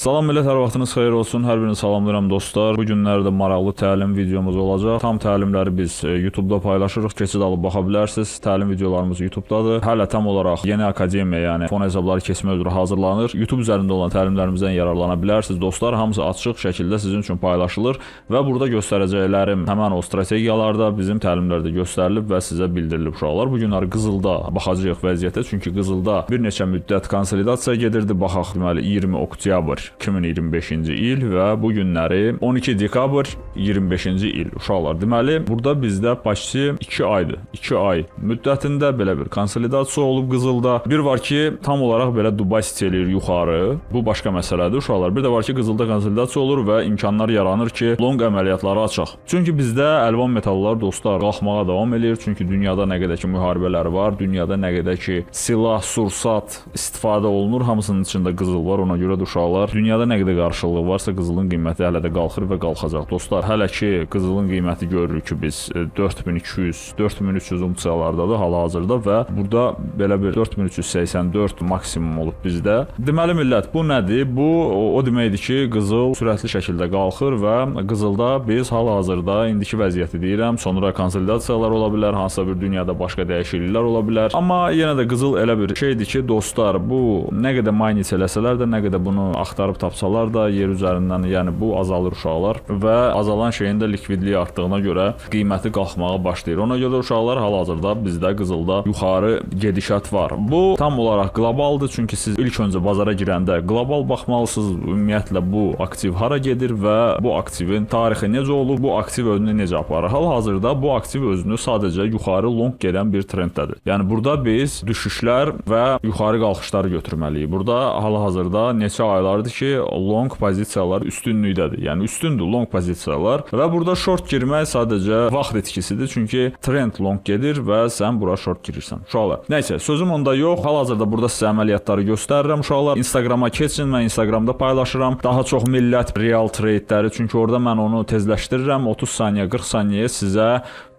Salam millət, hər vaxtınız xeyir olsun. Hər birini salamlayıram dostlar. Bu günlərdə maraqlı təlim videomuz olacaq. Tam təlimləri biz YouTube-da paylaşırıq. Keçid alıb baxa bilərsiniz. Təlim videolarımız YouTube-dadır. Hələ tam olaraq yeni akademiya, yəni fon hesabları keçmə üzrə hazırlanır. YouTube üzərində olan təlimlərimizdən yararlana bilərsiniz dostlar. Hamısı açıq şəkildə sizin üçün paylaşılır və burada göstərəcəklərim həmin o strategiyalarda bizim təlimlərdə göstərilib və sizə bildirilib uşaqlar. Bu günləri Qızılda baxacağıq vəziyyətə. Çünki Qızılda bir neçə müddət konsolidasiya gedirdi. Baxaq, deməli 20 oktyabr 2025-ci il və bu günləri 12 dekabr 25-ci il uşaqlar. Deməli, burada bizdə başçı 2 aydır. 2 ay müddətində belə bir konsolidasiya olub Qızılda. Bir var ki, tam olaraq belə Dubai City eləyir yuxarı. Bu başqa məsələdir uşaqlar. Bir də var ki, Qızılda konsolidasiya olur və imkanlar yaranır ki, long əməliyyatları açaq. Çünki bizdə əlvan metallar dostlar qalxmağa davam eləyir. Çünki dünyada nə qədər ki müharibələr var, dünyada nə qədər ki silah, sursat istifadə olunur, hamısının içində qızıl var. Ona görə də uşaqlar, dünyada nə qədər qarşılığı varsa qızılın qiyməti hələ də qalxır və qalxacaq. Dostlar, hələ ki qızılın qiyməti görürük ki, biz 4200, 4300 unsiyalardadır hal-hazırda və burada belə bir 4384 maksimum olub bizdə. Deməli millət, bu nədir? Bu o deməkdir ki, qızıl sürətli şəkildə qalxır və qızılda biz hal-hazırda indiki vəziyyəti deyirəm, sonra konsolidasiyalar ola bilər, hansısa bir dünyada başqa dəyişikliklər ola bilər. Amma yenə də qızıl elə bir şeydir ki, dostlar, bu nə qədər minus eləsələr də, nə qədər bunu axtarıb tapsalar da yer üzərindən, yəni bu azalır uşaqlar və azalan şeyin də likvidliyi artdığına görə qiyməti qalxmağa başlayır. Ona görə uşaqlar hal-hazırda bizdə qızılda yuxarı gedişat var. Bu tam olaraq qlobaldır, çünki siz ilk öncə bazara girəndə qlobal baxmalısınız. Ümumiyyətlə bu aktiv hara gedir və bu aktivin tarixi necə olur, bu aktiv özünü necə aparır. Hal-hazırda bu aktiv özünü sadəcə yuxarı long gedən bir trenddədir. Yəni burada biz düşüşlər və yuxarı qalxışları götürməliyik. Burada hal-hazırda neçə aylardır ki, long pozisiyalar üstünlükdədir. Yəni üstündür long pozisiyalar və burada short girmək sadəcə vaxt etkisidir. Çünki trend long gedir və sən bura short girirsən. Uşaqlar, nəysə, sözüm onda yox. Hal-hazırda burada sizə əməliyyatları göstərirəm uşaqlar. Instagrama keçin, mən Instagramda paylaşıram. Daha çox millət real tradeləri, çünki orada mən onu tezləşdirirəm. 30 saniyə, 40 saniyəyə sizə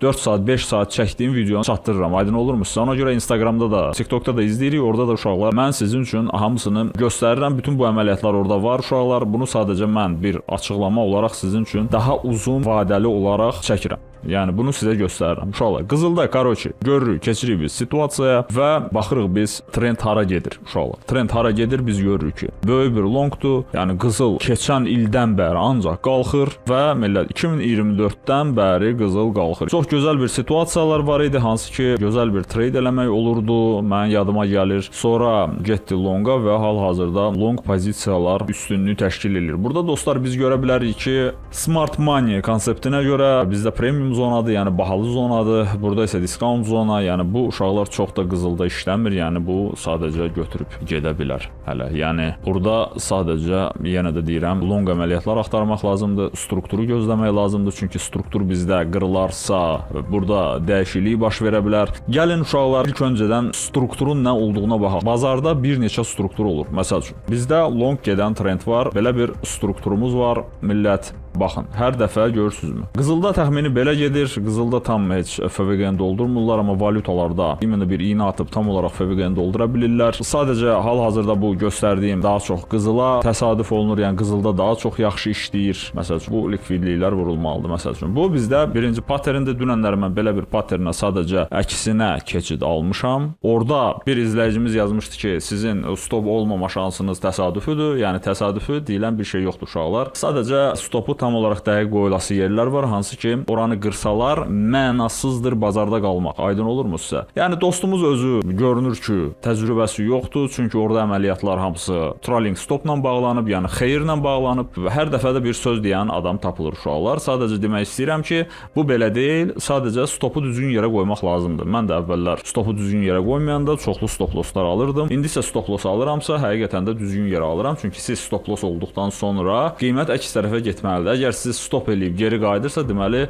4 saat, 5 saat çəkdiyim videonu çatdırıram. Aydın olurmu sizə? Ona görə Instagramda da, TikTokda da izləyirik. Orada da uşaqlar, mən sizin üçün hamısını göstərirəm. Bütün bu əməliyyatlar orada var uşaqlar. Bunu sadəcə mən bir açıqlama olaraq sizin üçün daha uzun vadəli olaraq çəkirəm. Yəni bunu sizə göstərirəm. Uşaqlar, qızılda karoçi görürük, keçirik biz situasiyaya və baxırıq biz trend hara gedir uşaqlar. Trend hara gedir biz görürük ki, böyük bir longdur. Yəni qızıl keçən ildən bəri ancaq qalxır və millət 2024-dən bəri qızıl qalxır. Çox gözəl bir situasiyalar var idi, hansı ki gözəl bir trade eləmək olurdu. Mənim yadıma gəlir. Sonra getdi longa və hal-hazırda long pozisiyalar üstünlüyü təşkil edir. Burada dostlar biz görə bilərik ki, smart money konseptinə görə bizdə premium zonadır, yəni bahalı zonadır. Burada isə discount zona, yəni bu uşaqlar çox da qızılda işləmir. Yəni bu sadəcə götürüb gedə bilər hələ. Yəni burada sadəcə yenə də deyirəm, long əməliyyatlar axtarmaq lazımdır, strukturu gözləmək lazımdır. Çünki struktur bizdə qırılarsa, burada dəyişiklik baş verə bilər. Gəlin uşaqlar, ilk öncədən strukturun nə olduğuna baxaq. Bazarda bir neçə struktur olur. Məsəl üçün, bizdə long gedən trend var. Belə bir strukturumuz var. Millət, baxın, hər dəfə görürsünüzmü? Qızılda təxmini belə gedir. Qızılda tam heç FVG-ni doldurmurlar, amma valyutalarda imенно bir iğnə atıb tam olaraq FVG-ni doldura bilirlər. Sadəcə hal-hazırda bu göstərdiyim daha çox qızıla təsadüf olunur. Yəni qızılda daha çox yaxşı işləyir. Məsəl üçün, bu likvidliklər vurulmalıdır. Məsəl üçün, bu bizdə birinci patterndir. Dünənlər mən belə bir patternə sadəcə əksinə keçid almışam. Orada bir izləyicimiz yazmışdı ki, sizin stop olmama şansınız təsadüfüdür. Yəni təsadüfü deyilən bir şey yoxdur uşaqlar. Sadəcə stopu tam olaraq dəqiq qoyulası yerlər var, hansı ki oranı qırsalar mənasızdır bazarda qalmaq. Aydın olurmu sizə? Yəni dostumuz özü görünür ki, təcrübəsi yoxdur, çünki orada əməliyyatlar hamısı trailing stopla bağlanıb, yəni xeyirlə bağlanıb və hər dəfə də bir söz deyən adam tapılır uşaqlar. Sadəcə demək istəyirəm ki, bu belə deyil, sadəcə stopu düzgün yerə qoymaq lazımdır. Mən də əvvəllər stopu düzgün yerə qoymayanda çoxlu stop losslar alırdım. İndi isə stop loss alıramsa, həqiqətən də düzgün yerə alıram, çünki siz stop loss olduqdan sonra qiymət əks tərəfə getməlidir. Əgər siz stop eləyib geri qayıdırsa, deməli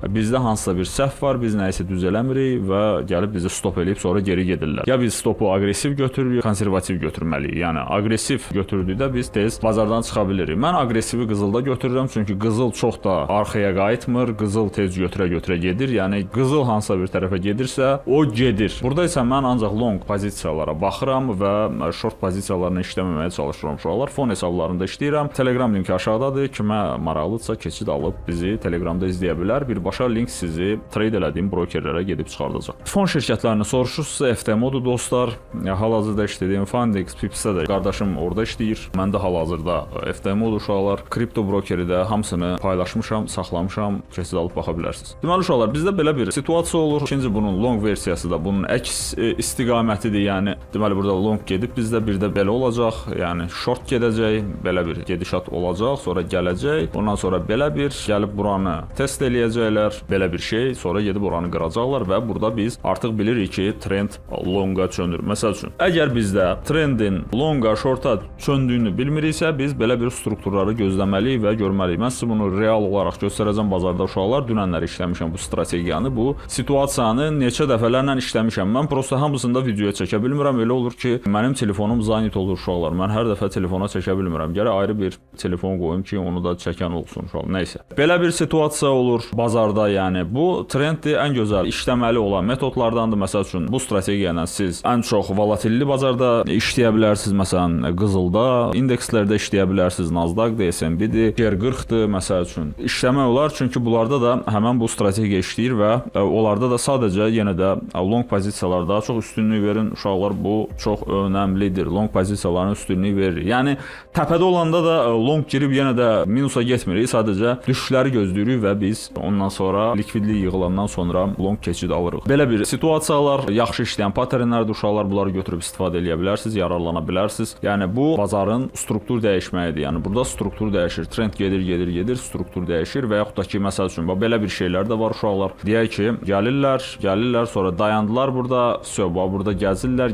bizdə hansısa bir səhv var, biz nəyisə düz eləmirik və gəlib bizi stop eləyib sonra geri gedirlər. Ya biz stopu aqressiv götürürük, konservativ götürməliyik. Yəni aqressiv götürdükdə biz tez bazardan çıxa bilirik. Mən aqressivi qızılda götürürəm, çünki qızıl çox da arxaya qayıtmır, qızıl tez götürə-götürə gedir. Yəni qızıl hansısa bir tərəfə gedirsə, o gedir. Burada isə mən ancaq long pozisiyalara baxıram və short pozisiyalarına işləməməyə çalışıram. Uşaqlar fon hesablarında işləyirəm. Telegram linki aşağıdadır. Kimə maraqlıdsa keçid alıb bizi Telegramda izləyə bilər. Birbaşa link sizi trade elədiyim brokerlərə gedib çıxardacaq. Fon şirkətlərini soruşursunuzsa FTMO-dur dostlar. Hal-hazırda işlədiyim Fundex, Pips'də də qardaşım orada işləyir. Mən də hal-hazırda FTMO-dur uşaqlar. Kripto brokeri də hamısını paylaşmışam, saxlamışam. Keçid alıb baxa bilərsiniz. Deməli uşaqlar, bizdə belə bir situasiya olur. İkinci bunun long versiyası da bunun əks istiqamətidir. Yəni deməli burada long gedib bizdə bir də belə olacaq. Yəni short gedəcək, belə bir gedişat olacaq, sonra gələcək. Ondan sonra belə bir gəlib buranı test eləyəcəklər. Belə bir şey, sonra gedib oranı qıracaqlar və burada biz artıq bilirik ki, trend longa çönür. Məsəl üçün, əgər bizdə trendin longa, shorta çöndüyünü bilmiriksə, biz belə bir strukturları gözləməliyik və görməliyik. Mən sizə bunu real olaraq göstərəcəm bazarda uşaqlar. Dünənlər işləmişəm bu strategiyanı, bu situasiyanı neçə dəfələrlə işləmişəm. Mən prosta hamısında videoya çəkə bilmirəm. Elə olur ki, mənim telefonum zanit olur uşaqlar. Mən hər dəfə telefona çəkə bilmirəm. Gərək ayrı bir telefon qoyum ki, onu da çəkən olsun uşaqlar. Nəysə. Belə bir situasiya olur bazarda, yəni bu trenddir, ən gözəl işləməli olan metodlardandır. Məsəl üçün bu strategiya ilə siz ən çox volatilli bazarda işləyə bilərsiniz. Məsələn, qızılda, indekslərdə işləyə bilərsiniz. Nasdaq-dır, S&P-dir, G40-dır məsəl üçün. İşləmək olar, çünki bunlarda da həmin bu strategiya işləyir və onlarda da sadəcə yenə də long pozisiyalara daha çox üstünlük verin uşaqlar. Bu çox önəmlidir. Long pozisiyaların üstünlüyü verir. Yəni təpədə olanda da long girib yenə də minusa getmirik. Sadəcə düşüşləri gözləyirik və biz ondan sonra likvidlik yığılandan sonra long keçid alırıq. Belə bir situasiyalar yaxşı işləyən paternlərdir uşaqlar. Bunları götürüb istifadə edə bilərsiniz, yararlana bilərsiniz. Yəni bu bazarın struktur dəyişməyidir. Yəni burada struktur dəyişir. Trend gedir, struktur dəyişir və yaxud da ki, məsəl üçün belə bir şeylər də var uşaqlar. Deyək ki, gəlirlər, sonra dayandılar burada. Burada gəzirlər.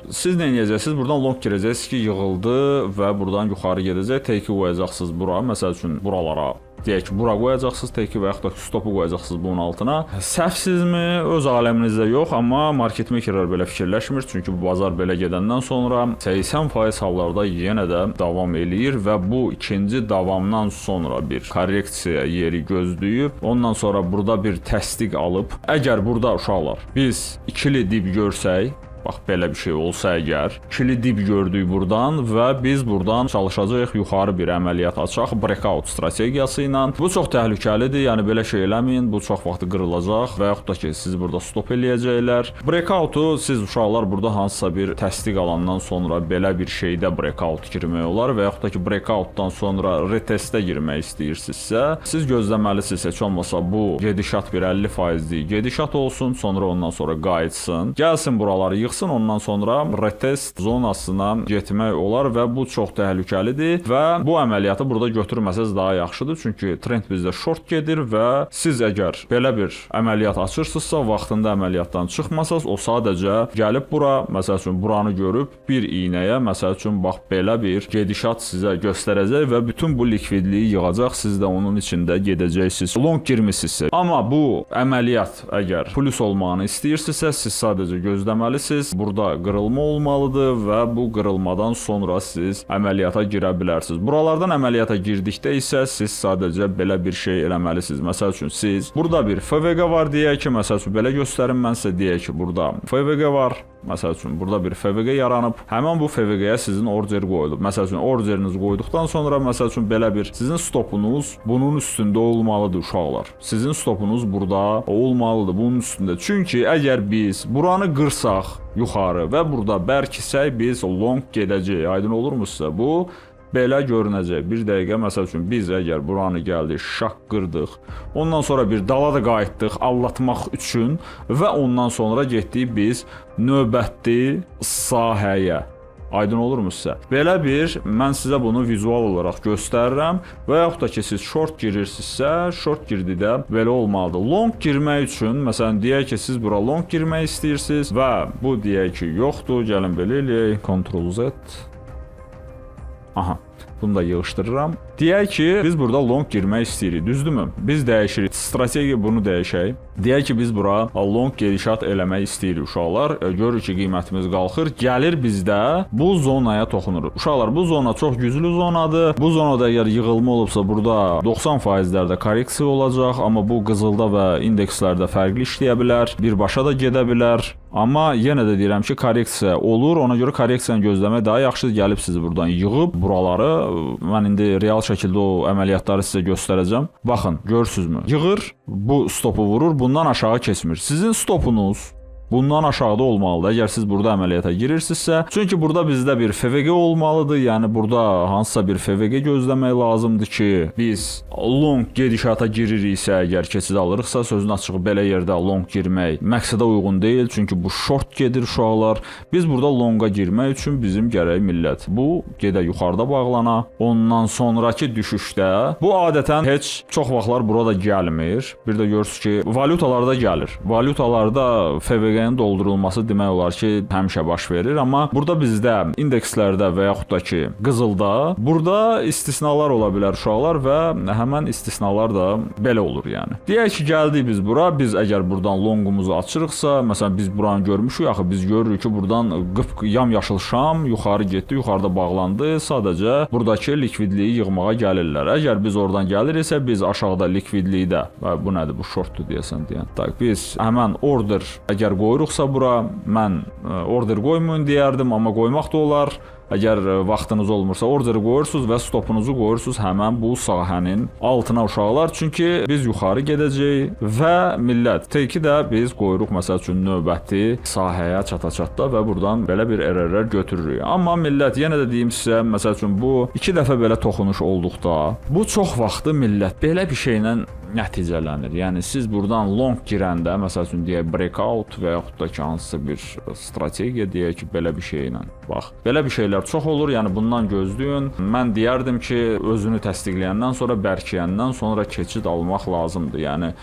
Siz nə edəcəksiniz? Buradan long girəcəksiniz ki, yığıldı və buradan yuxarı gedəcək. Take qoyacaqsınız bura. Məsəl üçün buralara deyək ki, bura qoyacaqsınız, teki və yaxud da stopu qoyacaqsınız bunun altına. Səhvsizmi? Öz aləminizdə yox, amma market makerlər belə fikirləşmir. Çünki bu bazar belə gedəndən sonra 80% hallarda yenə də davam eləyir və bu ikinci davamdan sonra bir korreksiya yeri gözləyib. Ondan sonra burada bir təsdiq alıb. Əgər burada uşaqlar biz ikili dip görsək, bax belə bir şey olsa əgər, ikili dip gördük buradan və biz buradan çalışacağıq yuxarı bir əməliyyat açaq breakout strategiyası ilə. Bu çox təhlükəlidir, yəni belə şey eləməyin, bu çox vaxt qırılacaq və yaxud da ki, siz burada stop eləyəcəklər. Breakoutu siz uşaqlar burada hansısa bir təsdiq alandan sonra belə bir şeydə breakout girmək olar və yaxud da ki, breakoutdan sonra retestə girmək istəyirsinizsə, siz gözləməlisiniz, heç olmasa bu gedişat bir 50%lik gedişat olsun, sonra ondan sonra qayıtsın, gəlsin buraları yığsın, ondan sonra retest zonasına getmək olar və bu çox təhlükəlidir və bu əməliyyatı burada götürməsəz daha yaxşıdır, çünki trend bizdə short gedir və siz əgər belə bir əməliyyat açırsınızsa, vaxtında əməliyyatdan çıxmasaz, o sadəcə gəlib bura, məsəl üçün buranı görüb bir iynəyə, məsəl üçün bax belə bir gedişat sizə göstərəcək və bütün bu likvidliyi yığacaq, siz də onun içində gedəcəksiniz, long girmisinizsə. Amma bu əməliyyat əgər plus olmağını istəyirsinizsə, siz sadəcə gözləməlisiniz. Burada qırılma olmalıdır və bu qırılmadan sonra siz əməliyyata girə bilərsiniz. Buralardan əməliyyata girdikdə isə siz sadəcə belə bir şey eləməlisiniz. Məsəl üçün siz burada bir FVG var deyək ki, məsəl üçün belə göstərim mən sizə, deyək ki, burada FVG var. Məsəl üçün burada bir FVG yaranıb. Həmin bu FVG-yə sizin order qoyulub. Məsəl üçün orderinizi qoyduqdan sonra məsəl üçün belə bir sizin stopunuz bunun üstündə olmalıdır uşaqlar. Sizin stopunuz burada olmalıdır bunun üstündə. Çünki əgər biz buranı qırsaq yuxarı və burada bərkisək biz long gedəcəyik. Aydın olurmu sizə? Bu belə görünəcək. Bir dəqiqə, məsəl üçün biz əgər buranı gəldik, şaq qırdıq, ondan sonra bir dala da qayıtdıq allatmaq üçün və ondan sonra getdik biz növbəti sahəyə. Aydın olurmu sizə? Belə bir, mən sizə bunu vizual olaraq göstərirəm və yaxud da ki, siz short girirsinizsə, short girdikdə belə olmalıdır. Long girmək üçün, məsələn, deyək ki, siz bura long girmək istəyirsiniz və bu deyək ki, yoxdur, gəlin belə eləyək, Ctrl Z. Aha. Bunu da yığışdırıram. Deyək ki, biz burada long girmək istəyirik, düzdürmü? Biz dəyişirik. Strategiya bunu dəyişək. Deyək ki, biz bura long gedişat eləmək istəyirik uşaqlar. Görürük ki, qiymətimiz qalxır. Gəlir bizdə bu zonaya toxunuruq. Uşaqlar, bu zona çox güclü zonadır. Bu zonada əgər yığılma olubsa, burada 90%-lərdə korreksiya olacaq, amma bu qızılda və indekslərdə fərqli işləyə bilər. Birbaşa da gedə bilər. Amma yenə də deyirəm ki, korreksiya olur. Ona görə korreksiyanı gözləmək daha yaxşıdır. Gəlib sizi buradan yığıb buraları, mən indi real şəkildə o əməliyyatları sizə göstərəcəm. Baxın, görürsünüzmü? Yığır, bu stopu vurur, bundan aşağı keçmir. Sizin stopunuz bundan aşağıda olmalıdır. Əgər siz burada əməliyyata girirsinizsə, çünki burada bizdə bir FVG olmalıdır. Yəni burada hansısa bir FVG gözləmək lazımdır ki, biz long gedişata giririksə, əgər keçid alırıqsa, sözün açığı belə yerdə long girmək məqsədə uyğun deyil. Çünki bu short gedir uşaqlar. Biz burada longa girmək üçün bizim gərək millət bu gedə yuxarıda bağlana. Ondan sonraki düşüşdə bu adətən heç çox vaxtlar burada gəlmir. Bir də görürsünüz ki, valyutalarda gəlir. Valyutalarda FVG doldurulması demək olar ki, həmişə baş verir, amma burada bizdə indekslərdə və yaxud da ki, qızılda burada istisnalar ola bilər uşaqlar və həmən istisnalar da belə olur yəni. Deyək ki, gəldik biz bura, biz əgər buradan longumuzu açırıqsa, məsələn biz buranı görmüşük, axı biz görürük ki, buradan yamyaşıl şam yuxarı getdi, yuxarıda bağlandı, sadəcə buradakı likvidliyi yığmağa gəlirlər. Əgər biz oradan gəliriksə, biz aşağıda likvidliyi də, bu nədir, bu shortdur deyəsən deyən. Biz həmən order əgər qoyuruqsa bura, mən order qoymayın deyərdim, amma qoymaq da olar. Əgər vaxtınız olmursa, orderi qoyursunuz və stopunuzu qoyursunuz həmən bu sahənin altına uşaqlar. Çünki biz yuxarı gedəcəyik və millət, teki də biz qoyuruq məsəl üçün növbəti sahəyə çata-çatda və buradan belə bir errorlar götürürük. Amma millət, yenə də deyim sizə, məsəl üçün bu 2 dəfə belə toxunuş olduqda, bu çox vaxtı millət belə bir şeylə nəticələnir. Yəni siz buradan long girəndə, məsəl üçün deyək breakout və yaxud da ki, hansısa bir strategiya deyək ki, belə bir şeylə. Bax, belə bir şeylər çox olur, yəni bundan gözləyin. Mən deyərdim ki, özünü təsdiqləyəndən sonra, bərkiyəndən sonra keçid almaq lazımdır. Yəni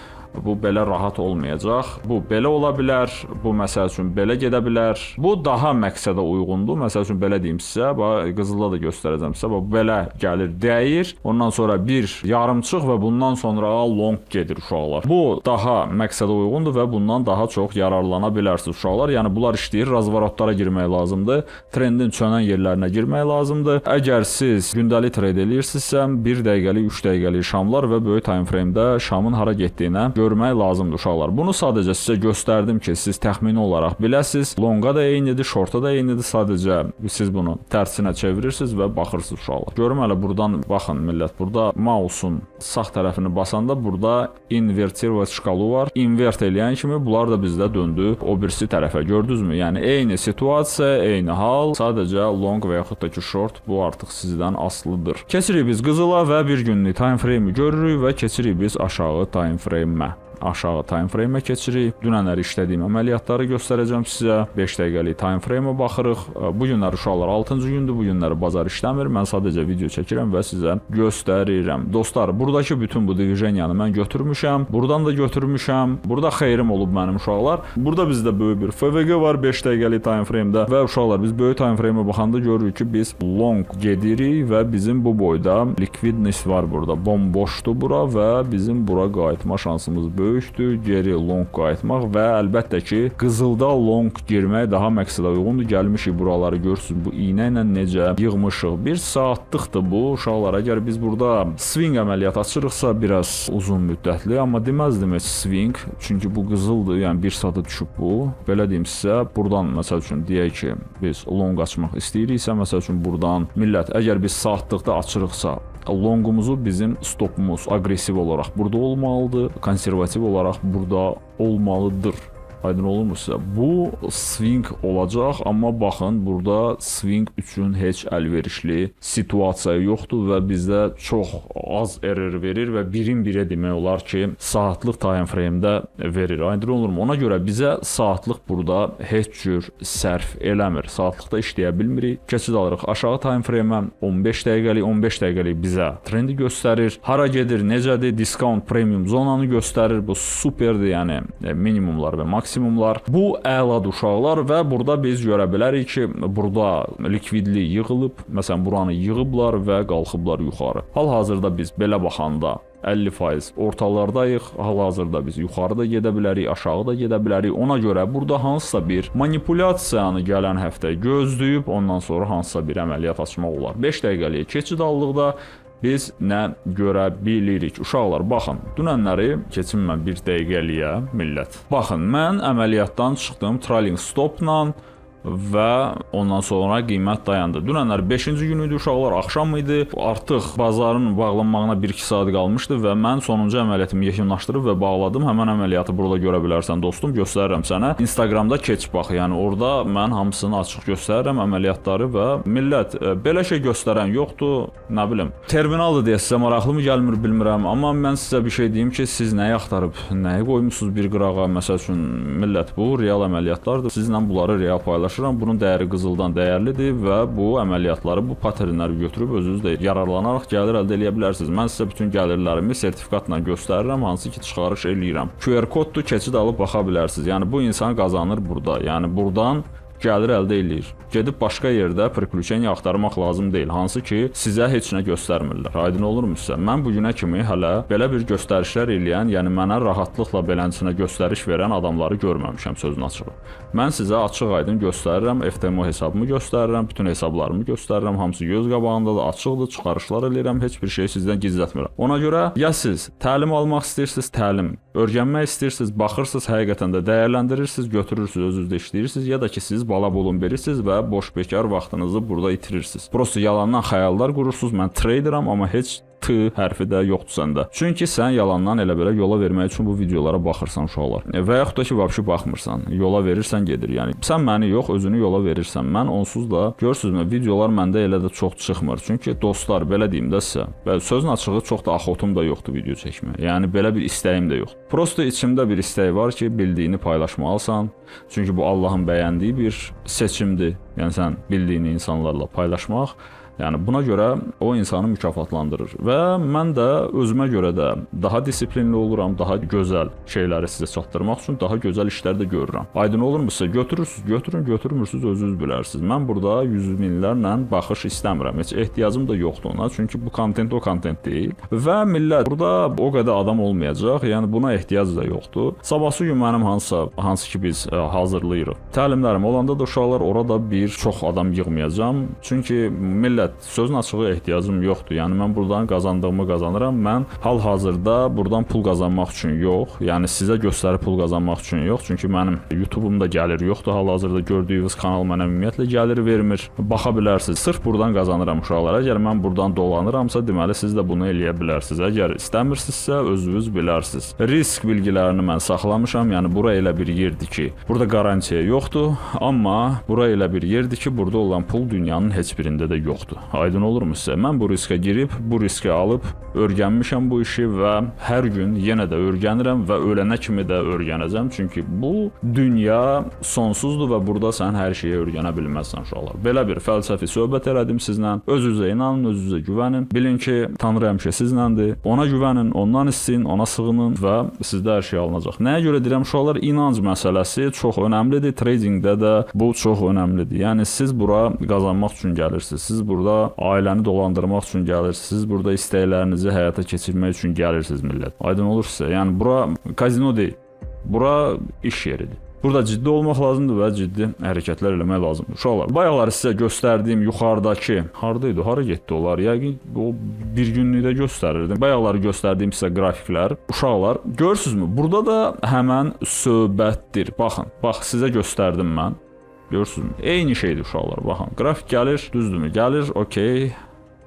bu belə rahat olmayacaq. Bu belə ola bilər. Bu məsəl üçün belə gedə bilər. Bu daha məqsədə uyğundur. Məsəl üçün belə deyim sizə, bax qızılda da göstərəcəm sizə. Bax belə gəlir, dəyir. Ondan sonra bir yarımçıq və bundan sonra long gedir uşaqlar. Bu daha məqsədə uyğundur və bundan daha çox yararlana bilərsiniz uşaqlar. Yəni bunlar işləyir. Razvarotlara girmək lazımdır. Trendin çönən yerlərinə girmək lazımdır. Əgər siz gündəlik trade eləyirsinizsə, 1 dəqiqəlik, 3 dəqiqəlik şamlar və böyük time frame-də şamın hara getdiyinə görmək lazımdır uşaqlar. Bunu sadəcə sizə göstərdim ki, siz təxmini olaraq biləsiniz. Longa da eynidir, shorta da eynidir. Sadəcə siz bunu tərsinə çevirirsiniz və baxırsınız uşaqlar. Görüm hələ buradan baxın millət. Burada mouse'un sağ tərəfini basanda burada invertir və şkalu var. Invert eləyən kimi bunlar da bizdə döndü o birisi tərəfə. Gördünüzmü? Yəni eyni situasiya, eyni hal. Sadəcə long və yaxud da ki short bu artıq sizdən asılıdır. Keçirik biz qızıla və bir günlük time frame-i görürük və keçirik biz aşağı time frame-ə. Aşağı time frame-ə keçirik. Dünənləri işlədiyim əməliyyatları göstərəcəm sizə. 5 dəqiqəlik time frame-ə baxırıq. Bu günlər uşaqlar 6-cı gündür. Bu günləri bazar işləmir. Mən sadəcə video çəkirəm və sizə göstərirəm. Dostlar, buradakı bütün bu diviziyonu mən götürmüşəm. Buradan da götürmüşəm. Burada xeyrim olub mənim uşaqlar. Burada bizdə böyük bir FVG var 5 dəqiqəlik time frame-də və uşaqlar biz böyük time frame-ə baxanda görürük ki, biz long gedirik və bizim bu boyda liquidness var burada. Bomboşdur bura və bizim bura qayıtma şansımız böyükdür. Geri long qayıtmaq və əlbəttə ki, qızılda long girmək daha məqsədə uyğundur. Gəlmişik buraları görürsünüz, bu iynə ilə necə yığmışıq. 1 saatlıqdır bu uşaqlar. Əgər biz burada swing əməliyyat açırıqsa biraz uzun müddətli, amma deməzdim heç swing, çünki bu qızıldır, yəni 1 saata düşüb bu. Belə deyim sizə, buradan məsəl üçün deyək ki, biz long açmaq istəyiriksə, məsəl üçün buradan millət, əgər biz saatlıqda açırıqsa, longumuzu bizim stopumuz aqressiv olaraq burada olmalıdır, konservativ olaraq burada olmalıdır. Aydın olurmu sizə? Bu swing olacaq, amma baxın, burada swing üçün heç əlverişli situasiya yoxdur və bizdə çox az error verir və birin birə demək olar ki, saatlıq time frame-də verir. Aydın olurmu? Ona görə bizə saatlıq burada heç cür sərf eləmir. Saatlıqda işləyə bilmirik. Keçid alırıq aşağı time frame-ə 15 dəqiqəlik bizə trendi göstərir. Hara gedir, necədir? Discount premium zonanı göstərir. Bu superdir, yəni minimumlar və maksimumlar maksimumlar. Bu əladır uşaqlar və burada biz görə bilərik ki, burada likvidlik yığılıb, məsələn buranı yığıblar və qalxıblar yuxarı. Hal-hazırda biz belə baxanda 50% ortalardayıq. Hal-hazırda biz yuxarıda gedə bilərik, aşağı da gedə bilərik. Ona görə burada hansısa bir manipulyasiyanı gələn həftə gözləyib ondan sonra hansısa bir əməliyyat açmaq olar. 5 dəqiqəlik keçid aldıqda biz nə görə bilirik? Uşaqlar, baxın, dünənləri keçin mən 1 dəqiqəliyə millət. Baxın, mən əməliyyatdan çıxdım trailing stopla və ondan sonra qiymət dayandı. Dünənlər 5-ci gün idi uşaqlar, axşam idi. Artıq bazarın bağlanmağına 1-2 saat qalmışdı və mən sonuncu əməliyyatımı yekunlaşdırıb və bağladım. Həmən əməliyyatı burada görə bilərsən dostum, göstərirəm sənə. Instagramda keç bax, yəni orada mən hamısını açıq göstərirəm əməliyyatları və millət belə şey göstərən yoxdur, nə bilim. Terminaldır deyə sizə maraqlı mı gəlmir bilmirəm, amma mən sizə bir şey deyim ki, siz nəyi axtarıb, nəyi qoymusunuz bir qırağa, məsəl üçün millət bu real əməliyyatlardır. Sizlə bunları real paylaşıram. Bunun dəyəri qızıldan dəyərlidir və bu əməliyyatları, bu paternləri götürüb özünüz də yararlanaraq gəlir əldə edə bilərsiniz. Mən sizə bütün gəlirlərimi sertifikatla göstərirəm, hansı ki çıxarış eləyirəm. QR koddur, keçid alıb baxa bilərsiniz. Yəni bu insan qazanır burada. Yəni burdan gəlir əldə eləyir. Gedib başqa yerdə priключение axtarmaq lazım deyil. Hansı ki sizə heç nə göstərmirlər. Aydın olurmu sizə? Mən bu günə kimi hələ belə bir göstərişlər eləyən, yəni mənə rahatlıqla beləsinə göstəriş verən adamları görməmişəm sözün açığı. Mən sizə açıq-aydın göstərirəm, FTMO hesabımı göstərirəm, bütün hesablarımı göstərirəm, hamısı göz qabağındadır, açıqdır, çıxarışlar eləyirəm, heç bir şey sizdən gizlətmirəm. Ona görə ya siz təlim almaq istəyirsiniz, təlim, öyrənmək istəyirsiniz, baxırsınız, həqiqətən də dəyərləndirirsiniz, götürürsüz, özünüzdə işləyirsiniz, ya da ki siz bala bulun verirsiniz və boş bekar vaxtınızı burada itirirsiniz. Prosta yalandan xəyallar qurursunuz. Mən traderam, amma heç T hərfi də yoxdur səndə. Çünki sən yalandan elə belə yola vermək üçün bu videolara baxırsan uşaqlar. Və yaxud da ki, vəbşi baxmırsan. Yola verirsən gedir. Yəni sən məni yox, özünü yola verirsən. Mən onsuz da görürsünüzmü, videolar məndə elə də çox çıxmır. Çünki dostlar, belə deyim də sizə, və sözün açığı çox da axotum da yoxdur video çəkməyə. Yəni belə bir istəyim də yoxdur. Prosta içimdə bir istək var ki, bildiyini paylaşmalısan. Çünki bu Allahın bəyəndiyi bir seçimdir. Yəni sən bildiyini insanlarla paylaşmaq. Yəni buna görə o insanı mükafatlandırır və mən də özümə görə də daha disiplinli oluram, daha gözəl şeyləri sizə çatdırmaq üçün daha gözəl işlər də görürəm. Aydın olurmu sizə? Götürürsüz, götürün, götürmürsüz, özünüz bilərsiniz. Mən burada yüz minlərlə baxış istəmirəm. Heç ehtiyacım da yoxdur ona, çünki bu kontent o kontent deyil. Və millət, burada o qədər adam olmayacaq, yəni buna ehtiyac da yoxdur. Sabahsı gün mənim hansı ki biz hazırlayırıq. Təlimlərim olanda da uşaqlar orada bir çox adam yığmayacağam. Çünki millət, sözün açığı ehtiyacım yoxdur. Yəni mən buradan qazandığımı qazanıram. Mən hal-hazırda buradan pul qazanmaq üçün yox, yəni sizə göstərib pul qazanmaq üçün yox. Çünki mənim YouTube-umda gəlir yoxdur. Hal-hazırda gördüyünüz kanal mənə ümumiyyətlə gəlir vermir. Baxa bilərsiniz. Sırf buradan qazanıram uşaqlar. Əgər mən buradan dolanıramsa, deməli siz də bunu eləyə bilərsiniz. Əgər istəmirsinizsə, özünüz bilərsiniz. Risk bilgilərini mən saxlamışam. Yəni bura elə bir yerdir ki, burada qarantiya yoxdur, amma bura elə bir yerdir ki, burada olan pul dünyanın heç birində də yoxdur. Aydın olurmu sizə? Mən bu riskə girib, bu riski alıb, öyrənmişəm bu işi və hər gün yenə də öyrənirəm və ölənə kimi də öyrənəcəm. Çünki bu dünya sonsuzdur və burada sən hər şeyi öyrənə bilməzsən uşaqlar. Belə bir fəlsəfi söhbət elədim sizlə. Özünüzə inanın, özünüzə güvənin. Bilin ki, Tanrı həmişə sizinlədir. Ona güvənin, ondan istəyin, ona sığının və sizdə hər şey alınacaq. Nəyə görə deyirəm uşaqlar? İnanc məsələsi çox önəmlidir. Tradingdə də bu çox önəmlidir. Yəni siz bura qazanmaq üçün gəlirsiniz. Siz burada ailəni dolandırmaq üçün gəlirsiniz. Siz burada istəklərinizi həyata keçirmək üçün gəlirsiniz millət. Aydın olur sizə. Yəni bura kazino deyil. Bura iş yeridir. Burada ciddi olmaq lazımdır və ciddi hərəkətlər eləmək lazımdır. Uşaqlar, bayaqları sizə göstərdiyim yuxarıdakı, haradaydı, hara getdi onlar? Yəqin o bir günlükdə göstərirdim. Bayaqları göstərdiyim sizə qrafiklər. Uşaqlar, görürsünüzmü? Burada da həmən söhbətdir. Baxın, bax sizə göstərdim mən. Görürsünüzmü? Eyni şeydir uşaqlar, baxın. Qrafik gəlir, düzdürmü? Gəlir, okey,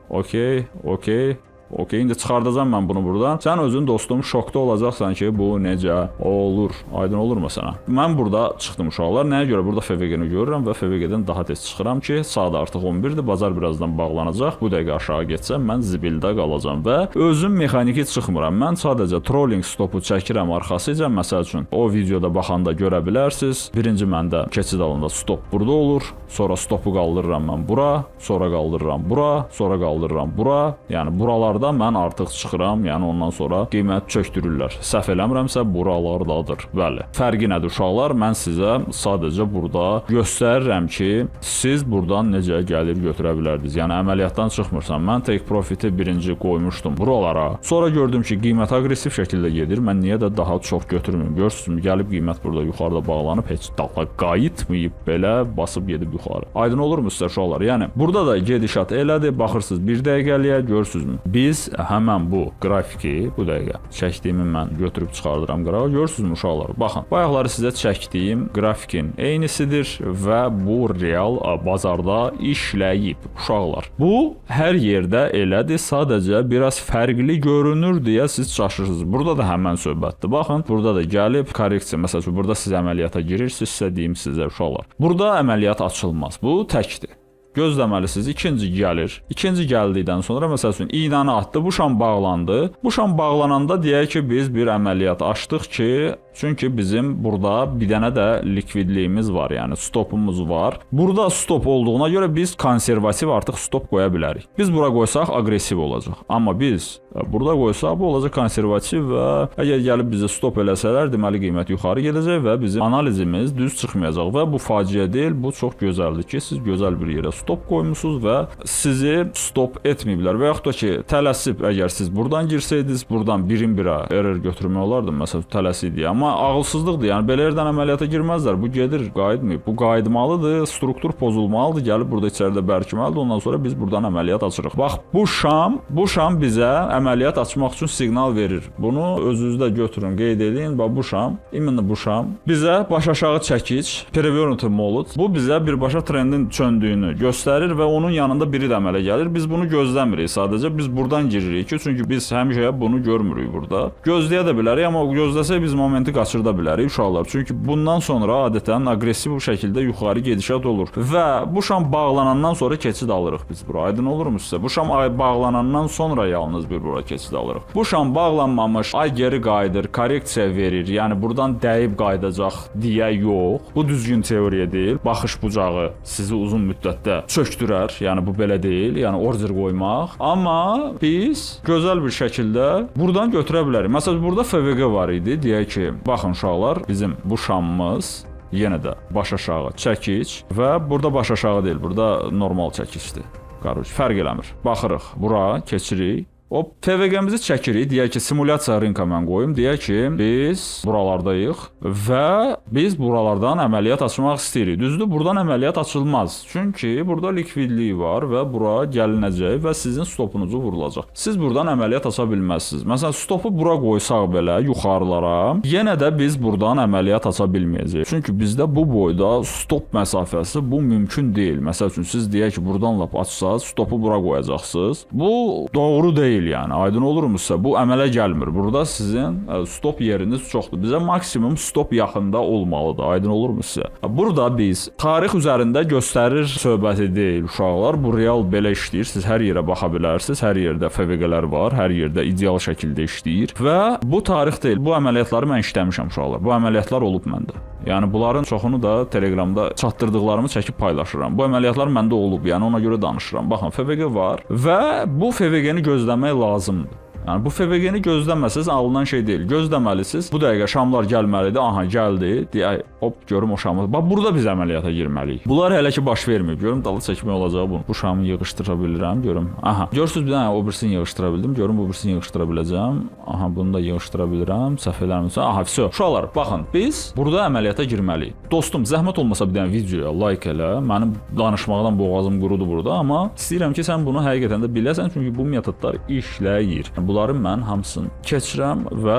okey, okey. Okey, indi çıxardacam mən bunu buradan. Sən özün dostum şokda olacaqsan ki, bu necə olur? Aydın olurmu sənə? Mən burada çıxdım uşaqlar. Nəyə görə? Burada FVG-ni görürəm və FVG-dən daha tez çıxıram ki, saat artıq 11-dir, bazar birazdan bağlanacaq. Bu dəqiqə aşağı getsəm mən zibildə qalacam və özüm mexaniki çıxmıram. Mən sadəcə trolling stopu çəkirəm arxasıca. Məsəl üçün o videoda baxanda görə bilərsiniz. Birinci məndə keçid alında stop burada olur. Sonra stopu qaldırıram mən bura, sonra qaldırıram bura, sonra qaldırıram bura. Yəni buralarda buralarda mən artıq çıxıram, yəni ondan sonra qiymət çökdürürlər. Səhv eləmirəmsə buralardadır. Bəli. Fərqi nədir uşaqlar? Mən sizə sadəcə burada göstərirəm ki, siz buradan necə gəlir götürə bilərdiniz. Yəni əməliyyatdan çıxmırsan. Mən take profit'i birinci qoymuşdum buralara. Sonra gördüm ki, qiymət aqressiv şəkildə gedir. Mən niyə də daha çox götürmürəm? Görürsünüzmü? Gəlib qiymət burada yuxarıda bağlanıb, heç dala qayıtmayıb belə basıb gedib yuxarı. Aydın olurmu sizə uşaqlar? Yəni burada da gedişat elədir. Baxırsınız 1 dəqiqəliyə, görürsünüzmü? Biz həmən bu qrafiki, bu dəqiqə çəkdiyimi mən götürüb çıxardıram qırağa. Görürsünüzmü uşaqlar? Baxın. Bayaqları sizə çəkdiyim qrafikin eynisidir və bu real bazarda işləyib uşaqlar. Bu hər yerdə elədir. Sadəcə biraz fərqli görünür deyə siz çaşırsınız. Burada da həmən söhbətdir. Baxın, burada da gəlib korreksiya. Məsələn, burada siz əməliyyata girirsinizsə deyim sizə uşaqlar. Burada əməliyyat açılmaz. Bu təkdir. Gözləməlisiniz. İkinci gəlir. İkinci gəldikdən sonra məsəl üçün iynəni atdı, bu şam bağlandı. Bu şam bağlananda deyək ki, biz bir əməliyyat açdıq ki, çünki bizim burada bir dənə də likvidliyimiz var, yəni stopumuz var. Burada stop olduğuna görə biz konservativ artıq stop qoya bilərik. Biz bura qoysaq aqressiv olacaq. Amma biz burada qoysaq bu olacaq konservativ və əgər gəlib bizə stop eləsələr, deməli qiymət yuxarı gedəcək və bizim analizimiz düz çıxmayacaq və bu faciə deyil, bu çox gözəldir ki, siz gözəl bir yerə stop qoymusunuz və sizi stop etməyiblər və yaxud da ki, tələsib əgər siz buradan girsəydiniz, buradan birin-birə error götürmək olardı, məsələn, tələsidik. Amma ağılsızlıqdır, yəni belə yerdən əməliyyata girməzlər. Bu gedir, qayıtmayıb. Bu qayıtmalıdır, struktur pozulmalıdır, gəlib burada içəridə bərkiməlidir. Ondan sonra biz buradan əməliyyat açırıq. Bax, bu şam bizə əməliyyat açmaq üçün siqnal verir. Bunu özünüzdə götürün, qeyd edin. Bax, bu şam, imенно bu şam bizə baş aşağı çəkic, previous molud. Bu bizə birbaşa trendin çöndüyünü göstərir və onun yanında biri də əmələ gəlir. Biz bunu gözləmirik sadəcə. Biz buradan giririk ki, çünki biz həmişə bunu görmürük burada. Gözləyə də bilərik, amma gözləsək biz momenti qaçırda bilərik uşaqlar. Çünki bundan sonra adətən aqressiv şəkildə yuxarı gedişat olur. Və bu şam bağlanandan sonra keçid alırıq biz bura. Aydın olurmu sizə? Bu şam bağlanandan sonra yalnız bir bura keçid alırıq. Bu şam bağlanmamış, ay geri qayıdır, korreksiya verir. Yəni buradan dəyib qayıdacaq deyə yox. Bu düzgün teoriya deyil. Baxış bucağı sizi uzun müddətdə çökdürər. Yəni bu belə deyil. Yəni order qoymaq. Amma biz gözəl bir şəkildə buradan götürə bilərik. Məsələn, burada FVG var idi. Deyək ki, baxın uşaqlar, bizim bu şamımız yenə də baş aşağı çəkic və burada baş aşağı deyil, burada normal çəkicdir. Qarış, fərq eləmir. Baxırıq, bura keçirik. O FVG-mizi çəkirik. Deyək ki, simulyasiya rinka mən qoyum. Deyək ki, biz buralardayıq və biz buralardan əməliyyat açmaq istəyirik. Düzdür, buradan əməliyyat açılmaz. Çünki burada likvidlik var və bura gəlinəcək və sizin stopunuzu vurulacaq. Siz buradan əməliyyat aça bilməzsiniz. Məsələn, stopu bura qoysaq belə yuxarılara, yenə də biz buradan əməliyyat aça bilməyəcəyik. Çünki bizdə bu boyda stop məsafəsi bu mümkün deyil. Məsəl üçün siz deyək ki, buradan lap açsaz, stopu bura qoyacaqsınız. Bu doğru deyil. Yəni aydın olurmu sizə? Bu əmələ gəlmir. Burada sizin stop yeriniz çoxdur. Bizə maksimum stop yaxında olmalıdır. Aydın olurmu sizə? Burada biz tarix üzərində göstərir söhbəti deyil uşaqlar. Bu real belə işləyir. Siz hər yerə baxa bilərsiniz. Hər yerdə FVG-lər var. Hər yerdə ideal şəkildə işləyir. Və bu tarix deyil. Bu əməliyyatları mən işləmişəm uşaqlar. Bu əməliyyatlar olub məndə. Yəni bunların çoxunu da Telegramda çatdırdıqlarımı çəkib paylaşıram. Bu əməliyyatlar məndə olub. Yəni ona görə danışıram. Baxın, FVG var və bu FVG-ni gözləmək lazımdır. Yəni bu FVG-ni gözləməsəz alınan şey deyil. Gözləməlisiniz. Bu dəqiqə şamlar gəlməlidir. Aha, gəldi. Deyək, hop, görüm o şamı. Bax, burada biz əməliyyata girməliyik. Bunlar hələ ki baş verməyib. Görüm dalı çəkmək olacaq bunu. Bu şamı yığışdıra bilirəm, görüm. Aha, görürsüz bir dənə o birisini yığışdıra bildim. Görüm bu birisini yığışdıra biləcəm. Aha, bunu da yığışdıra bilirəm. Səhv eləmirəmsə. Aha, vəsə. Uşaqlar, baxın, biz burada əməliyyata girməliyik. Dostum, zəhmət olmasa bir dənə videoya like elə. Mənim danışmaqdan boğazım qurudu burada, amma istəyirəm ki, sən bunu həqiqətən də biləsən, çünki bu metodlar işləyir. Bunların mən hamısını keçirəm və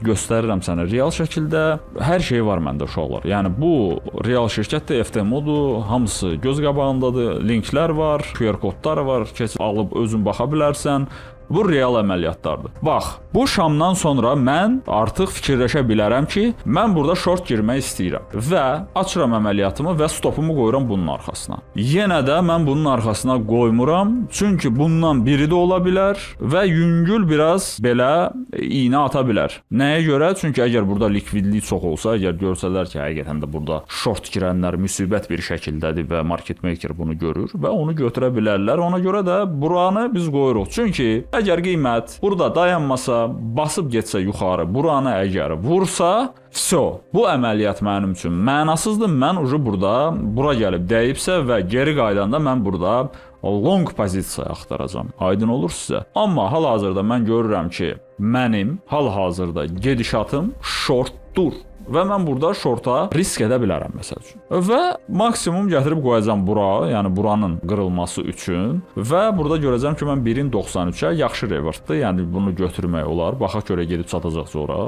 göstərirəm sənə real şəkildə. Hər şey var məndə uşaqlar. Yəni bu real şirkətdir, FTMO-dur, hamısı göz qabağındadır. Linklər var, QR kodlar var. Keçib alıb özün baxa bilərsən. Bu real əməliyyatlardır. Bax, bu şamdan sonra mən artıq fikirləşə bilərəm ki, mən burada short girmək istəyirəm və açıram əməliyyatımı və stopumu qoyuram bunun arxasına. Yenə də mən bunun arxasına qoymuram, çünki bundan biri də ola bilər və yüngül biraz belə iynə ata bilər. Nəyə görə? Çünki əgər burada likvidlik çox olsa, əgər görsələr ki, həqiqətən də burada short girənlər müsibət bir şəkildədir və market maker bunu görür və onu götürə bilərlər. Ona görə də buranı biz qoyuruq. Çünki Əgər qiymət burada dayanmasa, basıb getsə yuxarı, buranı əgər vursa, bu əməliyyat mənim üçün mənasızdır. Mən burada bura gəlib dəyibsə və geri qaydanda mən burada long pozisiya axtaracam. Aydın olur sizə. Amma hal-hazırda mən görürəm ki, mənim hal-hazırda gedişatım shortdur. Və mən burada shorta risk edə bilərəm məsəl üçün. Və maksimum gətirib qoyacam bura, yəni buranın qırılması üçün və burada görəcəm ki, mən 1.93-ə yaxşı revertdir. Yəni bunu götürmək olar. Baxaq görə gedib çatacaq sonra.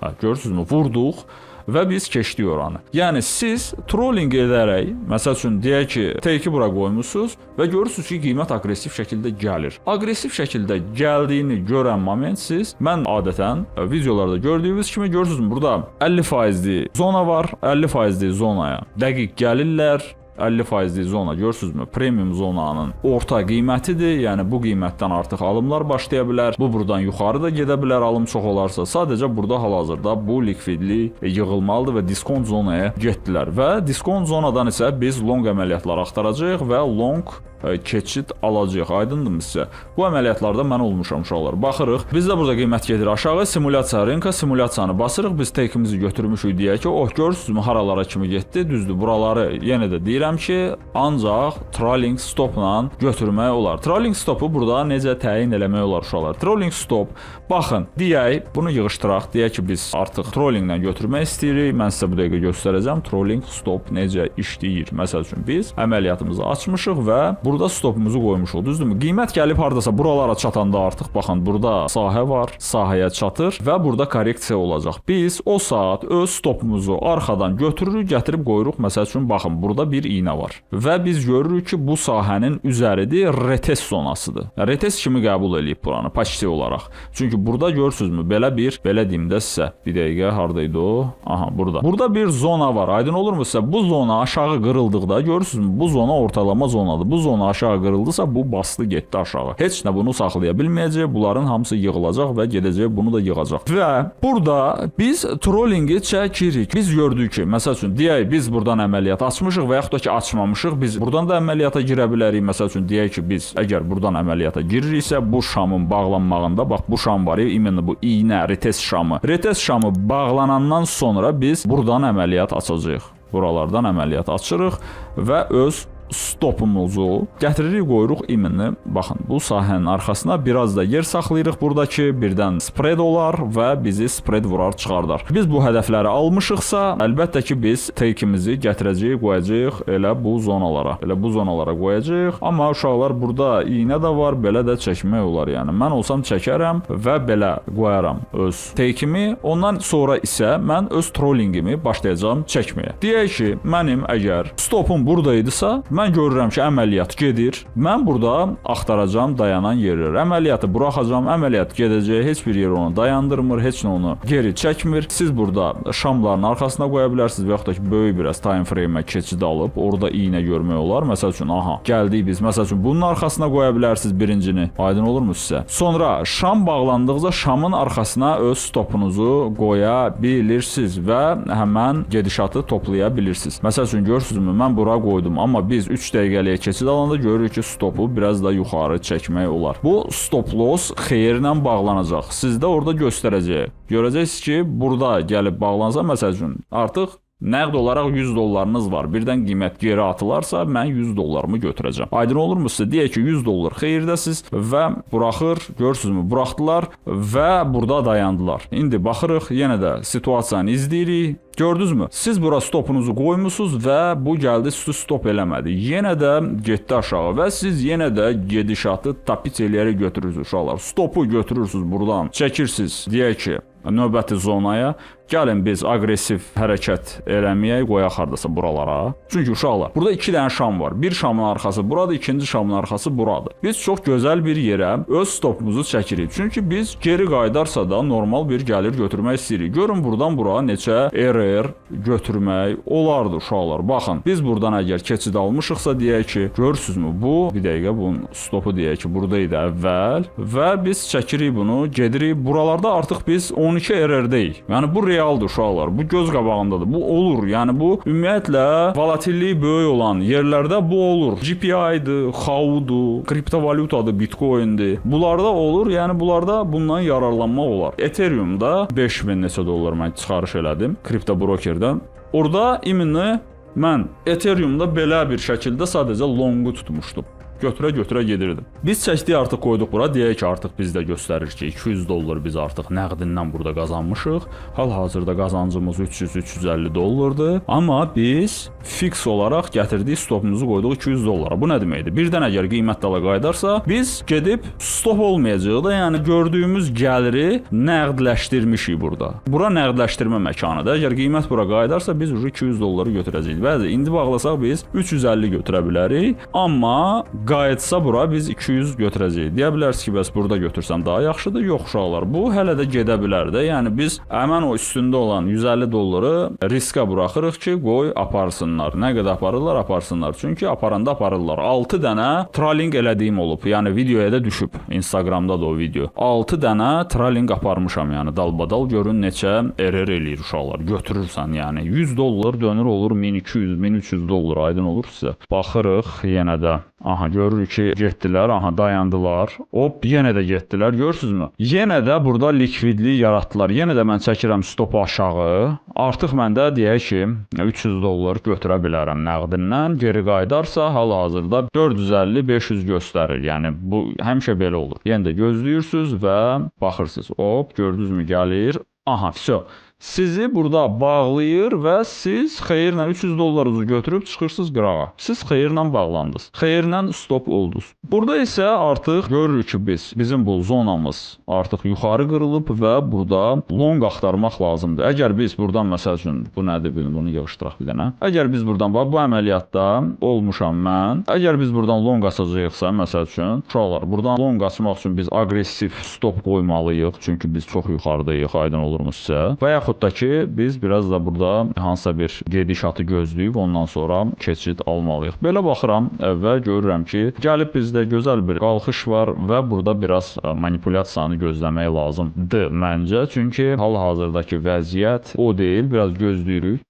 Görürsünüzmü? Vurduq və biz keçdik oranı. Yəni siz trolling edərək, məsəl üçün deyək ki, take-i bura qoymusunuz və görürsünüz ki, qiymət aqressiv şəkildə gəlir. Aqressiv şəkildə gəldiyini görən moment siz, mən adətən videolarda gördüyünüz kimi görürsünüz, burada 50%lik zona var, 50%lik zonaya dəqiq gəlirlər. 50%lik zona görürsünüzmü? Premium zonanın orta qiymətidir. Yəni bu qiymətdən artıq alımlar başlaya bilər. Bu buradan yuxarı da gedə bilər alım çox olarsa. Sadəcə burada hal-hazırda bu likvidlik yığılmalıdır və diskont zonaya getdilər. Və diskont zonadan isə biz long əməliyyatlar axtaracağıq və long keçid alacağıq. Aydındırmı sizə? Bu əməliyyatlarda mən olmuşam uşaqlar. Baxırıq. Bizdə burada qiymət gedir aşağı. Simulyasiya rinka, simulyasiyanı basırıq. Biz take-imizi götürmüşük deyək ki, görürsünüzmü haralara kimi getdi? Düzdür. Buraları yenə də deyirəm ki, ancaq trailing stopla götürmək olar. Trailing stopu burada necə təyin eləmək olar uşaqlar? Trailing stop, baxın, deyək, bunu yığışdıraq. Deyək ki, biz artıq trollinglə götürmək istəyirik. Mən sizə bu dəqiqə göstərəcəm. Trailing stop necə işləyir? Məsəl üçün biz əməliyyatımızı açmışıq və burada stopumuzu qoymuşuq, düzdürmü? Qiymət gəlib hardasa buralara çatanda artıq baxın, burada sahə var, sahəyə çatır və burada korreksiya olacaq. Biz o saat öz stopumuzu arxadan götürürük, gətirib qoyuruq. Məsəl üçün baxın, burada bir iynə var və biz görürük ki, bu sahənin üzəridir, retest zonasıdır. Retest kimi qəbul eləyib buranı pasiv olaraq. Çünki burada görürsünüzmü, belə deyim də sizə. Bir dəqiqə hardaydı o? Aha, burada. Burada bir zona var. Aydın olurmu sizə? Bu zona aşağı qırıldıqda görürsünüzmü? Bu zona ortalama zonadır. Bu zona aşağı qırıldısa bu bastı getdi aşağı. Heç nə bunu saxlaya bilməyəcək. Bunların hamısı yığılacaq və gedəcək bunu da yığacaq. Və burada biz trollingi çəkirik. Biz gördük ki, məsəl üçün deyək biz buradan əməliyyat açmışıq və yaxud da ki açmamışıq. Biz buradan da əməliyyata girə bilərik. Məsəl üçün deyək ki, biz əgər buradan əməliyyata giririksə, bu şamın bağlanmağında bax bu şam var ya, imенно bu iynə retest şamı. Retest şamı bağlanandan sonra biz buradan əməliyyat açacağıq. Buralardan əməliyyat açırıq və öz stopumuzu gətiririk, qoyuruq imенно. Baxın, bu sahənin arxasına biraz da yer saxlayırıq burada ki, birdən spread olar və bizi spread vurar, çıxardar. Biz bu hədəfləri almışıqsa, əlbəttə ki, biz take-imizi gətirəcəyik, qoyacağıq elə bu zonalara. Elə bu zonalara qoyacağıq. Amma uşaqlar burada iynə də var, belə də çəkmək olar. Yəni mən olsam çəkərəm və belə qoyaram öz take-imi. Ondan sonra isə mən öz trollingimi başlayacağam çəkməyə. Deyək ki, mənim əgər stopum buradaydısa, mən görürəm ki, əməliyyat gedir. Mən burada axtaracam dayanan yerləri. Əməliyyatı buraxacam, əməliyyat gedəcək. Heç bir yer onu dayandırmır, heç nə onu geri çəkmir. Siz burada şamların arxasına qoya bilərsiniz və yaxud da ki, böyük biraz time frame-ə keçid alıb, orada iynə görmək olar. Məsəl üçün, aha, gəldik biz. Məsəl üçün, bunun arxasına qoya bilərsiniz birincini. Aydın olurmu sizə? Sonra şam bağlandıqca şamın arxasına öz stopunuzu qoya bilirsiniz və həmən gedişatı toplaya bilirsiniz. Məsəl üçün, görürsünüzmü, mən bura qoydum, amma biz 3 dəqiqəliyə keçid alanda görürük ki, stopu biraz da yuxarı çəkmək olar. Bu stop loss xeyirlə bağlanacaq. Sizdə orada göstərəcək. Görəcəksiniz ki, burada gəlib bağlansa, məsəl üçün, artıq nəqd olaraq 100 dollarınız var. Birdən qiymət geri atılarsa, mən 100 dollarımı götürəcəm. Aydın olurmu sizə? Deyək ki, 100 dollar xeyirdəsiz və buraxır, görürsünüzmü? Buraxdılar və burada dayandılar. İndi baxırıq, yenə də situasiyanı izləyirik. Gördünüzmü? Siz bura stopunuzu qoymusunuz və bu gəldi sizi stop eləmədi. Yenə də getdi aşağı və siz yenə də gedişatı tapit eləyərək götürürsünüz uşaqlar. Stopu götürürsünüz buradan, çəkirsiniz. Deyək ki, növbəti zonaya. Gəlin biz aqressiv hərəkət eləməyək, qoyaq hardasa buralara. Çünki uşaqlar, burada 2 dənə şam var. Bir şamın arxası buradır, ikinci şamın arxası buradır. Biz çox gözəl bir yerə öz stopumuzu çəkirik. Çünki biz geri qaydarsa da normal bir gəlir götürmək istəyirik. Görün buradan bura neçə error götürmək olardı uşaqlar. Baxın, biz buradan əgər keçid almışıqsa deyək ki, görürsünüzmü bu, bir dəqiqə bunun stopu deyək ki, burada idi əvvəl və biz çəkirik bunu, gedirik. Buralarda artıq biz 12 errordayıq. Yəni bu real realdır uşaqlar. Bu göz qabağındadır. Bu olur. Yəni bu ümumiyyətlə volatilliyi böyük olan yerlərdə bu olur. GPI-dır, XAU-dur, kriptovalyutadır, Bitcoin-dir. Bunlarda olur. Yəni bunlarda bundan yararlanmaq olar. Ethereum-da 5000 neçə dollar mən çıxarış elədim kripto brokerdən. Orada imенно mən Ethereum-da belə bir şəkildə sadəcə longu tutmuşdum. Götürə-götürə gedirdim. Biz çəkdiyi artıq qoyduq bura. Deyək ki, artıq bizdə göstərir ki, 200 dollar biz artıq nəqdindən burada qazanmışıq. Hal-hazırda qazancımız 300-350 dollardır. Amma biz fix olaraq gətirdik stopumuzu qoyduq 200 dollara. Bu nə deməkdir? Birdən əgər qiymət dala qayıdarsa, biz gedib stop olmayacaq da, yəni gördüyümüz gəliri nəqdləşdirmişik burada. Bura nəqdləşdirmə məkanıdır. Əgər qiymət bura qayıdarsa, biz 200 dolları götürəcəyik. Bəli, indi bağlasaq biz 350 götürə bilərik. Amma qayıtsa bura biz 200 götürəcəyik. Deyə bilərsiniz ki, bəs burada götürsən daha yaxşıdır. Yox uşaqlar, bu hələ də gedə bilər də. Yəni biz həmin o üstündə olan 150 dolları riskə buraxırıq ki, qoy aparsınlar. Nə qədər aparırlar, aparsınlar. Çünki aparanda aparırlar. 6 dənə trolling elədiyim olub. Yəni videoya da düşüb. Instagramda da o video. 6 dənə trolling aparmışam, yəni dalbadal görün neçə error eləyir uşaqlar. Götürürsən, yəni 100 dollar dönür olur 1200, 1300 dollar, aydın olur sizə. Baxırıq yenə də. Aha, görürük ki, getdilər, aha, dayandılar. Hop, yenə də getdilər, görürsünüzmü? Yenə də burada likvidlik yaratdılar. Yenə də mən çəkirəm stopu aşağı. Artıq məndə deyək ki, 300 dollar götürə bilərəm nəqdindən. Geri qayıdarsa, hal-hazırda 450-500 göstərir. Yəni, bu həmişə belə olur. Yenə də gözləyirsiniz və baxırsınız. Hop, gördünüzmü, gəlir. Aha, vəsə. Sizi burada bağlayır və siz xeyirlə 300 dollarınızı götürüb çıxırsınız qırağa. Siz xeyirlə bağlandınız. Xeyirlə stop oldunuz. Burada isə artıq görürük ki, bizim bu zonamız artıq yuxarı qırılıb və burada long axtarmaq lazımdır. Əgər biz buradan, məsəl üçün, bu nədir, bunu yığışdıraq bir dənə. Əgər biz buradan, bu əməliyyatda olmuşam mən. Əgər biz buradan long açacaqsa, məsəl üçün, uşaqlar, buradan long açmaq üçün biz aqressiv stop qoymalıyıq. Çünki biz çox yuxarıdayıq, aydın olurmu sizə? Və yaxud da ki, biz biraz da burada hansısa bir gedişatı gözləyib ondan sonra keçid almalıyıq. Belə baxıram və görürəm ki, gəlib bizdə gözəl bir qalxış var və burada biraz manipulyasiyanı gözləmək lazımdır məncə. Çünki hal-hazırdakı vəziyyət o deyil, biraz gözləyirik.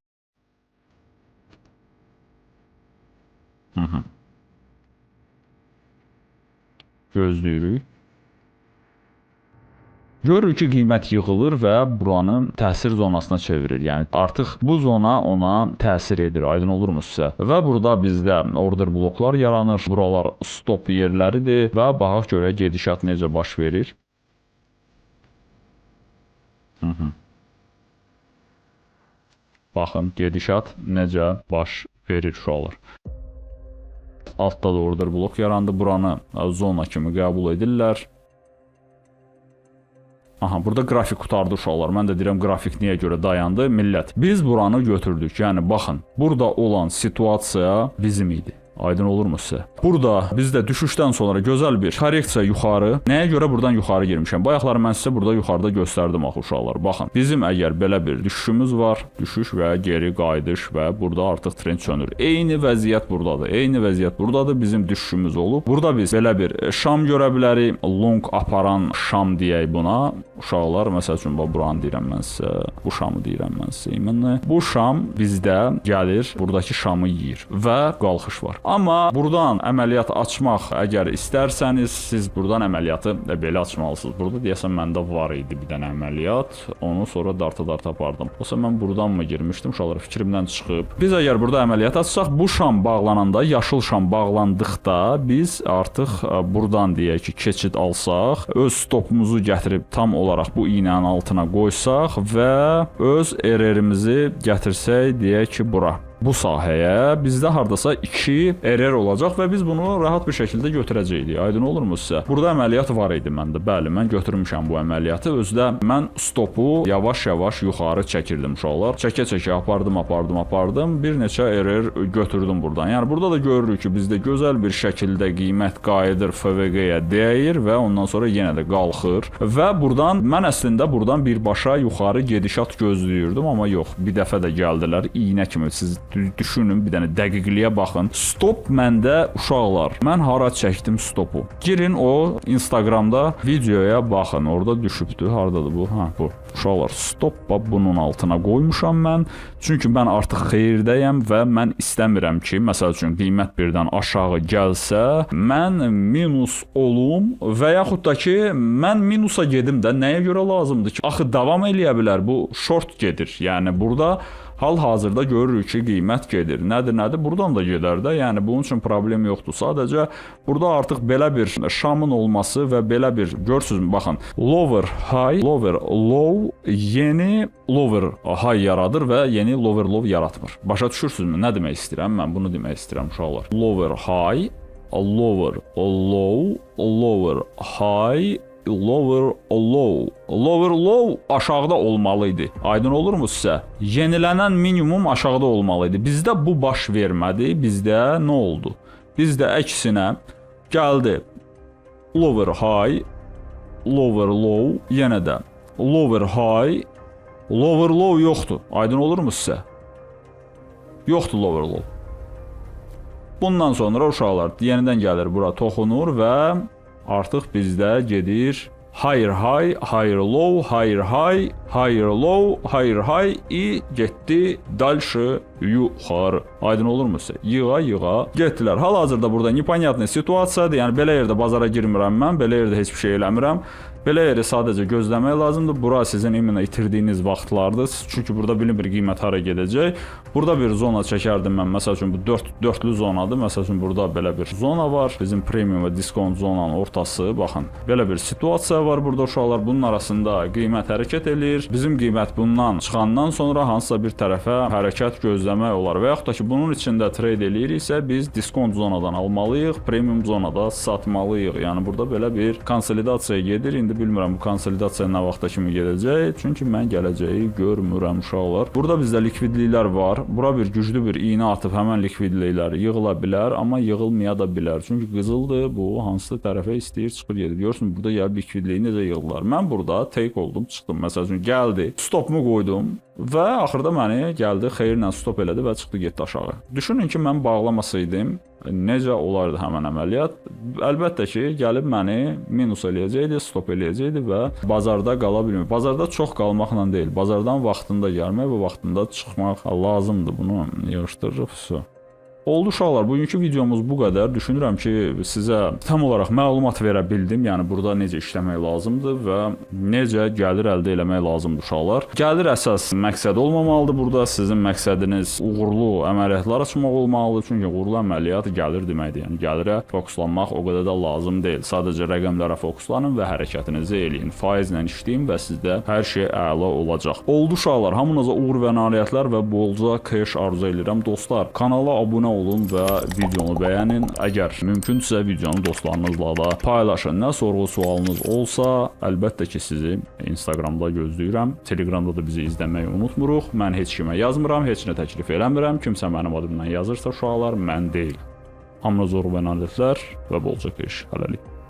Gözləyirik. Görürük ki, qiymət yığılır və buranın təsir zonasına çevirir. Yəni, artıq bu zona ona təsir edir, aydın olurmu sizə? Və burada bizdə order bloklar yaranır. Buralar stop yerləridir və baxaq görək gedişat necə baş verir. Baxın, gedişat necə baş verir uşaqlar. Altda da order blok yarandı. Buranı zona kimi qəbul edirlər. Aha, burada qrafik qutardı uşaqlar. Mən də deyirəm, qrafik niyə görə dayandı? Millət, biz buranı götürdük. Yəni, baxın, burada olan situasiya bizim idi. Aydın olurmu sizə? Burada bizdə düşüşdən sonra gözəl bir korreksiya yuxarı. Nəyə görə buradan yuxarı girmişəm? Bayaqları mən sizə burada yuxarıda göstərdim axı uşaqlar. Baxın, bizim əgər belə bir düşüşümüz var, düşüş və geri qayıdış və burada artıq trend sönür. Eyni vəziyyət buradadır. Eyni vəziyyət buradadır. Bizim düşüşümüz olub. Burada biz belə bir şam görə bilərik. Long aparan şam deyək buna. Uşaqlar, məsəl üçün, buranı deyirəm mən sizə. Bu şamı deyirəm mən sizə. Bu şam bizdə gəlir, buradakı şamı yeyir və qalxış var. Amma buradan əməliyyat açmaq əgər istərsəniz, siz buradan əməliyyatı belə açmalısınız. Burada deyəsən məndə var idi bir dənə əməliyyat. Onu sonra darta-darta apardım. Olsa mən buradan mı girmişdim? Uşaqlar fikrimdən çıxıb. Biz əgər burada əməliyyat açsaq, bu şam bağlananda, yaşıl şam bağlandıqda biz artıq buradan deyək ki, keçid alsaq, öz stopumuzu gətirib tam olaraq bu iynənin altına qoysaq və öz errorimizi gətirsək, deyək ki, bura. Bu sahəyə bizdə hardasa 2 error olacaq və biz bunu rahat bir şəkildə götürəcəyik. Aydın olurmu sizə? Burada əməliyyat var idi məndə. Bəli, mən götürmüşəm bu əməliyyatı. Özdə mən stopu yavaş-yavaş yuxarı çəkirdim uşaqlar. Çəkə-çəkə apardım. Bir neçə error götürdüm buradan. Yəni burada da görürük ki, bizdə gözəl bir şəkildə qiymət qayıdır FVG-yə dəyir və ondan sonra yenə də qalxır. Və buradan mən əslində buradan birbaşa yuxarı gedişat gözləyirdim, amma yox. Bir dəfə də gəldilər iynə kimi. Siz düşünün, bir dənə dəqiqliyə baxın. Stop məndə uşaqlar. Mən hara çəkdim stopu? Girin o Instagramda videoya baxın. Orada düşübdü. Hardadır bu? Ha, bu. Uşaqlar, stop bunun altına qoymuşam mən. Çünki mən artıq xeyirdəyəm və mən istəmirəm ki, məsəl üçün qiymət birdən aşağı gəlsə, mən minus olum və yaxud da ki, mən minusa gedim də nəyə görə lazımdır ki? Axı davam eləyə bilər. Bu short gedir. Yəni burada hal-hazırda görürük ki, qiymət gedir. Nədir? Buradan da gedər də. Yəni bunun üçün problem yoxdur. Sadəcə burada artıq belə bir şamın olması və belə bir görürsünüzmü? Baxın, lower high, lower low yeni lower high yaradır və yeni lower low yaratmır. Başa düşürsünüzmü? Nə demək istəyirəm? Mən bunu demək istəyirəm uşaqlar. Lower high, lower low, lower high, lower low. Lower low aşağıda olmalı idi. Aydın olurmu sizə? Yenilənən minimum aşağıda olmalı idi. Bizdə bu baş vermədi. Bizdə nə oldu? Bizdə əksinə gəldi lower high, lower low, yenə də lower high, lower low yoxdur. Aydın olurmu sizə? Yoxdur lower low. Bundan sonra uşaqlar yenidən gəlir bura toxunur və artıq bizdə gedir higher high, higher low, higher high, higher low, higher high getdi dальше yuxarı. Aydın olurmu sizə? Yığa getdilər. Hal-hazırda burada непонятная situasiyadır. Yəni belə yerdə bazara girmirəm mən, belə yerdə heç bir şey eləmirəm. Belə yeri sadəcə gözləmək lazımdır. Bura sizin imенно itirdiyiniz vaxtlardır. Çünki burada bilinmir qiymət hara gedəcək. Burada bir zona çəkərdim mən. Məsəl üçün bu dörtlü zonadır. Məsəl üçün burada belə bir zona var. Bizim premium və diskont zonanın ortası. Baxın, belə bir situasiya var burada uşaqlar. Bunun arasında qiymət hərəkət eləyir. Bizim qiymət bundan çıxandan sonra hansısa bir tərəfə hərəkət gözləmək olar. Və yaxud da ki, bunun içində trade eləyiriksə, biz diskont zonadan almalıyıq, premium zonada satmalıyıq. Yəni burada belə bir konsolidasiya gedir. İndi bilmirəm bu konsolidasiya nə vaxta kimi gedəcək. Çünki mən gələcəyi görmürəm uşaqlar. Burada bizdə likvidliklər var. Bura bir güclü bir iynə atıb həmən likvidliklər yığıla bilər, amma yığılmaya da bilər. Çünki qızıldır, bu hansısa tərəfə istəyir çıxır gedir. Görürsünüz burada gəlib likvidliyi necə yığdılar. Mən burada take oldum, çıxdım. Məsəl üçün gəldi, stopumu qoydum və axırda məni gəldi, xeyirlə stop elədi və çıxdı getdi aşağı. Düşünün ki, mən bağlamasaydım necə olardı həmən əməliyyat? Əlbəttə ki, gəlib məni minus eləyəcəkdi, stop eləyəcəkdi və bazarda qala bilmir. Bazarda çox qalmaqla deyil, bazardan vaxtında gəlmək və vaxtında çıxmaq lazımdır. Bunu yığışdırırıq. Oldu uşaqlar, bugünkü videomuz bu qədər. Düşünürəm ki, sizə tam olaraq məlumat verə bildim. Yəni burada necə işləmək lazımdır və necə gəlir əldə eləmək lazımdır uşaqlar. Gəlir əsas məqsəd olmamalıdır burada. Sizin məqsədiniz uğurlu əməliyyatlar açmaq olmalıdır. Çünki uğurlu əməliyyat gəlir deməkdir. Yəni gəlirə fokuslanmaq o qədər də lazım deyil. Sadəcə rəqəmlərə fokuslanın və hərəkətinizi eləyin. Faizlə işləyin və sizdə hər şey əla olacaq. Oldu uşaqlar, hamınıza uğur və nailiyyətlər və bolca cash arzu edirəm. Dostlar, kanala abunə olun və videonu bəyənin. Əgər mümkünsə videonu dostlarınızla da paylaşın. Nə sorğu sualınız olsa, əlbəttə ki sizi Instagramda gözləyirəm. Telegramda da bizi izləməyi unutmuruq. Mən heç kimə yazmıram, heç nə təklif eləmirəm. Kimsə mənim adımdan yazırsa uşaqlar, mən deyil. Hamınıza uğur və nailiyyətlər və bolca cash. Hələlik.